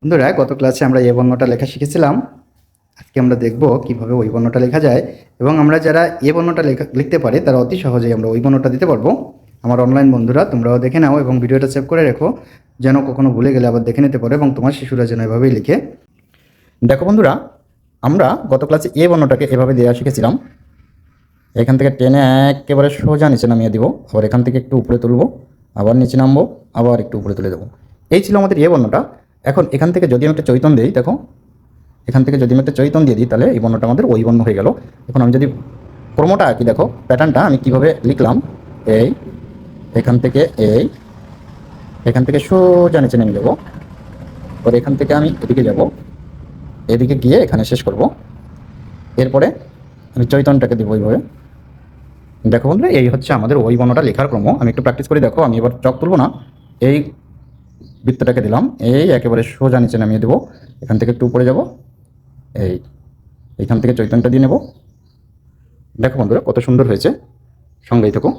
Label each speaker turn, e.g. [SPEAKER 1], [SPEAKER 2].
[SPEAKER 1] বন্ধুরা, গত ক্লাসে আমরা এ বর্ণটা লেখা শিখেছিলাম। আজকে আমরা দেখব কিভাবে ওই বর্ণটা লেখা যায়, এবং আমরা যারা এ বর্ণটা লিখতে পারি তারা অতি সহজেই আমরা ওই বর্ণটা দিতে পারবো। আমার অনলাইন বন্ধুরা, তোমরাও দেখে নাও এবং ভিডিওটা সেভ করে রেখো, যেন কখনো ভুলে গেলে আবার দেখে নিতে পারো এবং তোমার শিশুরা যেন এভাবেই লিখে। দেখো বন্ধুরা, আমরা গত ক্লাসে এ বর্ণটাকে এভাবে দেওয়া শিখেছিলাম। এখান থেকে টেনে একেবারে সোজা নিচে নামিয়ে দিব, আবার এখান থেকে একটু উপরে তুলবো, আবার নিচে নামবো, আবার একটু উপরে তুলে দেবো। এই ছিল আমাদের এ বর্ণটা। এখন এখান থেকে যদি আমি একটা চৈতন দিই, দেখো এখান থেকে যদি আমি একটা চৈতন দিয়ে দিই, তাহলে এই বর্ণটা আমাদের ওই বর্ণ হয়ে গেল। এখন আমি যদি ক্রমটা আঁকি, দেখো প্যাটার্নটা আমি কীভাবে লিখলাম। এই এখান থেকে এখান থেকে সোজা নিচে নেমে যাবো, পরে এখান থেকে আমি এদিকে যাব, এদিকে গিয়ে এখানে শেষ করব। এরপরে আমি চৈতনটাকে দেবো এইভাবে। দেখো বন্ধুরা, এই হচ্ছে আমাদের ওই বর্ণটা লেখার ক্রম। আমি একটু প্র্যাকটিস করি, দেখো আমি এবার চক তুলবো না, এই বৃত্তটাকে দিলাম, এই একেবারে সোজা নিচে নামিয়ে দেবো, এখান থেকে একটু উপরে যাব, এইখান থেকে চৈতন্যটা দিয়ে নেব। দেখো বন্ধুরা, কত সুন্দর হয়েছে, সঙ্গেই থাকো।